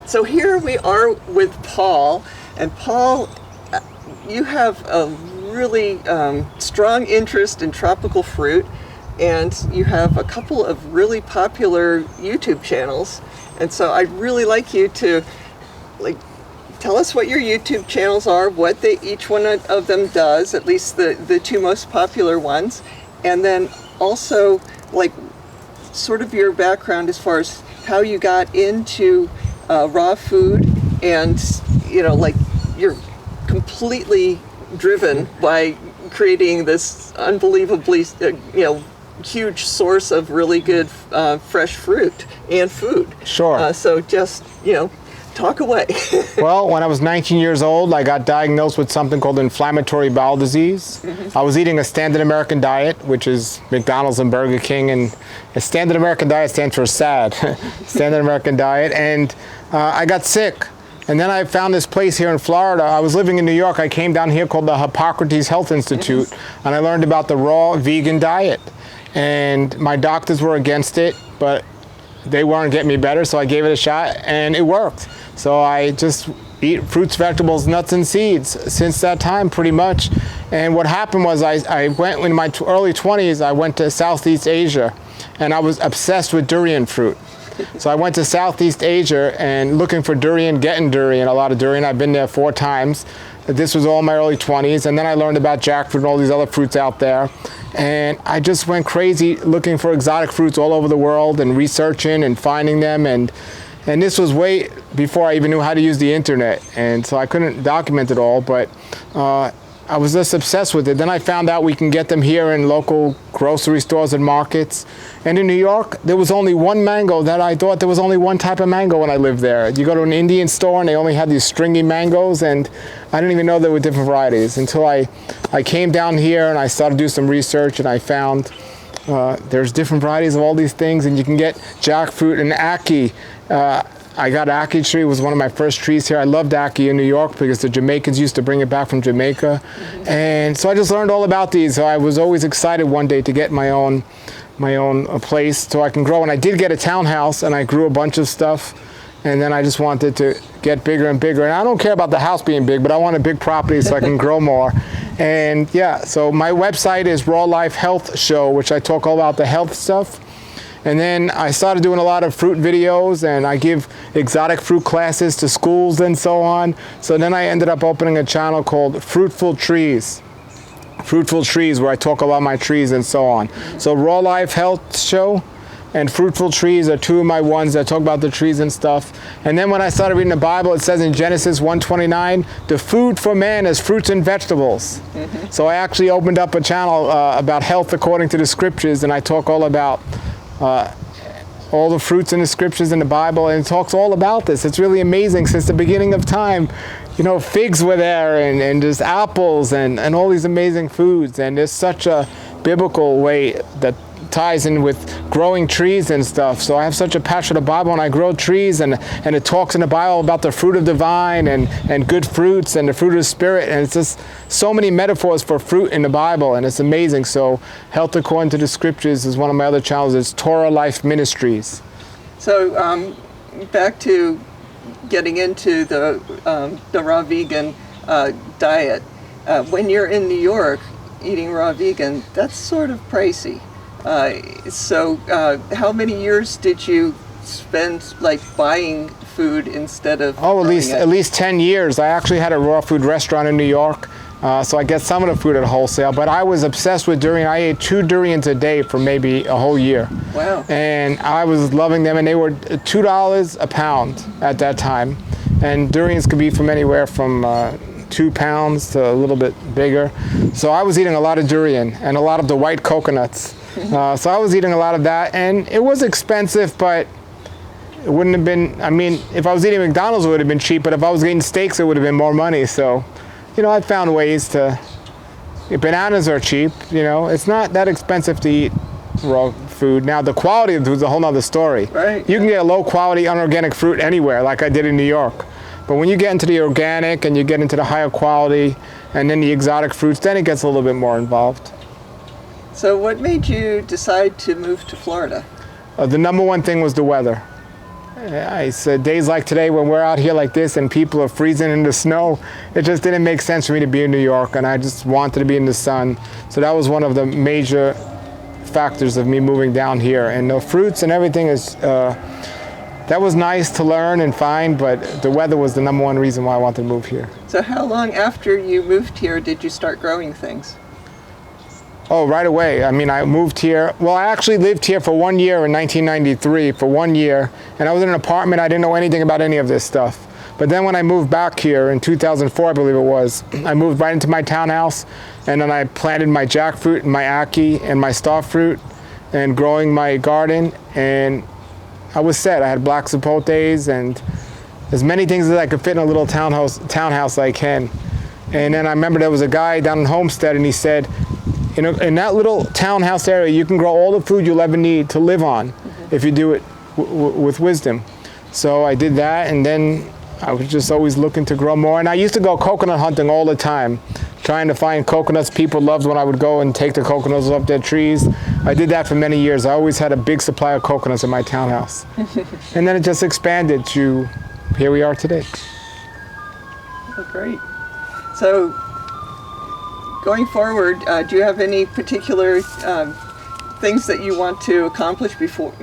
So here we are with Paul, and Paul, you have a really strong interest in tropical fruit, and you have a couple of really popular YouTube channels. And so I'd really like you to tell us what your YouTube channels are, what each one of them does, at least the two most popular ones, and then also sort of your background as far as how you got into raw food, and you're completely driven by creating this unbelievably huge source of really good fresh fruit and food. Sure. So just talk away. Well, when I was 19 years old, I got diagnosed with something called inflammatory bowel disease. I was eating a standard American diet, which is McDonald's and Burger King, and a standard American diet stands for SAD, standard American diet, and I got sick. And then I found this place here in Florida. I was living in New York. I came down here called the Hippocrates Health Institute, and I learned about the raw vegan diet. And my doctors were against it, but they weren't getting me better, so I gave it a shot, and it worked. So I just eat fruits, vegetables, nuts, and seeds since that time, pretty much. And what happened was I went in my early 20s, I went to Southeast Asia, and I was obsessed with durian fruit. So I went to Southeast Asia and looking for durian, getting durian, a lot of durian. I've been there 4 times. This was all in my early 20s, and then I learned about jackfruit and all these other fruits out there. And I just went crazy looking for exotic fruits all over the world and researching and finding them. And this was way before I even knew how to use the internet. And so I couldn't document it all, but I was just obsessed with it. Then I found out we can get them here in local grocery stores and markets. And in New York, there was only one mango that I thought there was only one type of mango when I lived there. You go to an Indian store and they only had these stringy mangoes, and I didn't even know there were different varieties until I came down here and I started to do some research, and I found there's different varieties of all these things, and you can get jackfruit and ackee. I got ackee tree. It was one of my first trees here. I loved ackee in New York because the Jamaicans used to bring it back from Jamaica. And so I just learned all about these. So I was always excited one day to get my own place so I can grow. And I did get a townhouse, and I grew a bunch of stuff. And then I just wanted to get bigger and bigger. And I don't care about the house being big, but I want a big property so I can grow more. And yeah, so my website is Raw Life Health Show, which I talk all about the health stuff. And then I started doing a lot of fruit videos, and I give exotic fruit classes to schools and so on. So then I ended up opening a channel called Fruitful Trees. Fruitful Trees, where I talk about my trees and so on. So Raw Life Health Show and Fruitful Trees are 2 of my ones that talk about the trees and stuff. And then when I started reading the Bible, it says in Genesis 1:29, the food for man is fruits and vegetables. So I actually opened up a channel about health according to the scriptures, and I talk all about all the fruits in the scriptures in the Bible, and it talks all about this. It's really amazing. Since the beginning of time, figs were there, and there's apples and all these amazing foods, and there's such a biblical way that ties in with growing trees and stuff. So I have such a passion for the Bible, and I grow trees, and it talks in the Bible about the fruit of the vine and good fruits and the fruit of the Spirit, and it's just so many metaphors for fruit in the Bible, and it's amazing. So Health According to the Scriptures is one of my other channels. It's Torah Life Ministries. So back to getting into the raw vegan diet. When you're in New York eating raw vegan, that's sort of pricey. So how many years did you spend buying food instead of at least 10 years. I actually had a raw food restaurant in New York, so I get some of the food at wholesale, but I was obsessed with durian. I ate 2 durians a day for maybe a whole year. Wow. And I was loving them, and they were $2 a pound at that time. And durians could be from anywhere from 2 pounds to a little bit bigger. So I was eating a lot of durian and a lot of the white coconuts. So I was eating a lot of that, and it was expensive, but it wouldn't have been, if I was eating McDonald's, it would have been cheap, but if I was eating steaks, it would have been more money. So, I found ways to, bananas are cheap, it's not that expensive to eat raw food. Now, the quality of food is a whole nother story. Right. You can get a low quality, unorganic fruit anywhere, like I did in New York. But when you get into the organic and you get into the higher quality and then the exotic fruits, then it gets a little bit more involved. So what made you decide to move to Florida? The number one thing was the weather. I said days like today when we're out here like this and people are freezing in the snow, it just didn't make sense for me to be in New York, and I just wanted to be in the sun. So that was one of the major factors of me moving down here. And the fruits and everything is, that was nice to learn and find, but the weather was the number one reason why I wanted to move here. So how long after you moved here did you start growing things? Oh, right away. I mean, I moved here. Well, I actually lived here for 1 year in 1993, for 1 year. And I was in an apartment. I didn't know anything about any of this stuff. But then when I moved back here in 2004, I believe it was, I moved right into my townhouse. And then I planted my jackfruit and my ackee and my starfruit and growing my garden. And I was set. I had black zapotes and as many things as I could fit in a little townhouse I can. And then I remember there was a guy down in Homestead, and he said, in that little townhouse area, you can grow all the food you'll ever need to live on if you do it with wisdom. So I did that, and then I was just always looking to grow more. And I used to go coconut hunting all the time, trying to find coconuts people loved when I would go and take the coconuts off their trees. I did that for many years. I always had a big supply of coconuts in my townhouse. And then it just expanded to here we are today. Oh, great. So going forward, do you have any particular things that you want to accomplish before,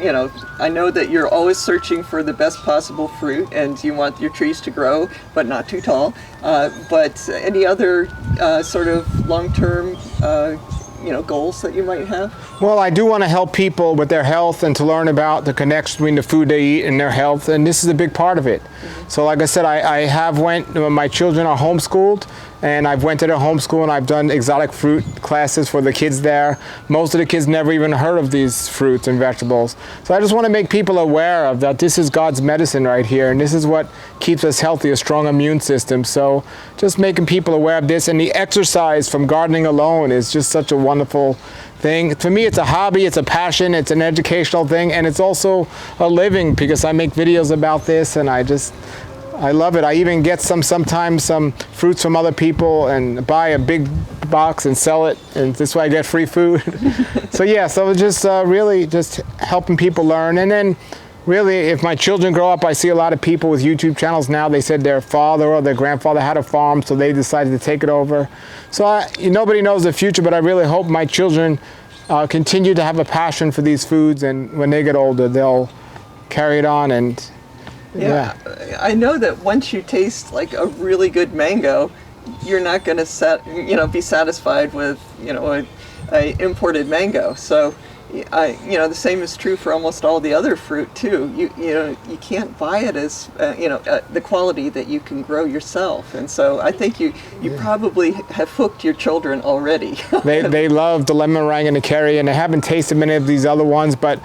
I know that you're always searching for the best possible fruit and you want your trees to grow, but not too tall. But any other sort of long-term, goals that you might have? Well, I do want to help people with their health and to learn about the connection between the food they eat and their health, and this is a big part of it. So like I said, my children are homeschooled, and I've went to their homeschool and I've done exotic fruit classes for the kids there. Most of the kids never even heard of these fruits and vegetables. So I just want to make people aware of that this is God's medicine right here, and this is what keeps us healthy, a strong immune system. So just making people aware of this, and the exercise from gardening alone is just such a wonderful thing. For me, it's a hobby, it's a passion, it's an educational thing, and it's also a living because I make videos about this, and I love it. I even get sometimes some fruits from other people and buy a big box and sell it, and this way I get free food. So just really just helping people learn. And then really, if my children grow up, I see a lot of people with YouTube channels now. They said their father or their grandfather had a farm, so they decided to take it over. So nobody knows the future, but I really hope my children continue to have a passion for these foods, and when they get older, they'll carry it on. And yeah, I know that once you taste like a really good mango, you're not going to be satisfied with a imported mango. So the same is true for almost all the other fruit too. You can't buy it as the quality that you can grow yourself. And so I think you probably have hooked your children already. They love the lemon meringue and the curry, and they haven't tasted many of these other ones. But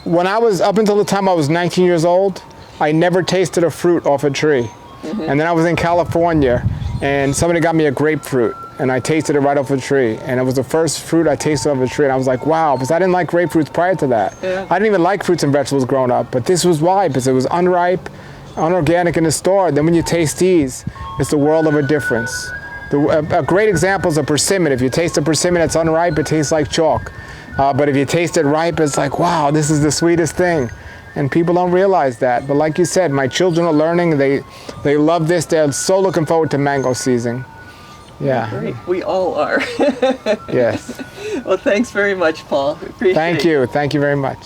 up until the time I was 19 years old, I never tasted a fruit off a tree. And then I was in California, and somebody got me a grapefruit, and I tasted it right off a tree. And it was the first fruit I tasted off a tree, and I was like, wow, because I didn't like grapefruits prior to that. Yeah. I didn't even like fruits and vegetables growing up, but this was why, because it was unripe, unorganic in the store. Then when you taste these, it's the world of a difference. A great example is a persimmon. If you taste a persimmon that's unripe, it tastes like chalk. But if you taste it ripe, it's like, wow, this is the sweetest thing. And people don't realize that. But like you said, my children are learning. They love this. They're so looking forward to mango season. Yeah. Great. We all are. Yes. Well, thanks very much, Paul. Appreciate it. Thank you. Thank you very much.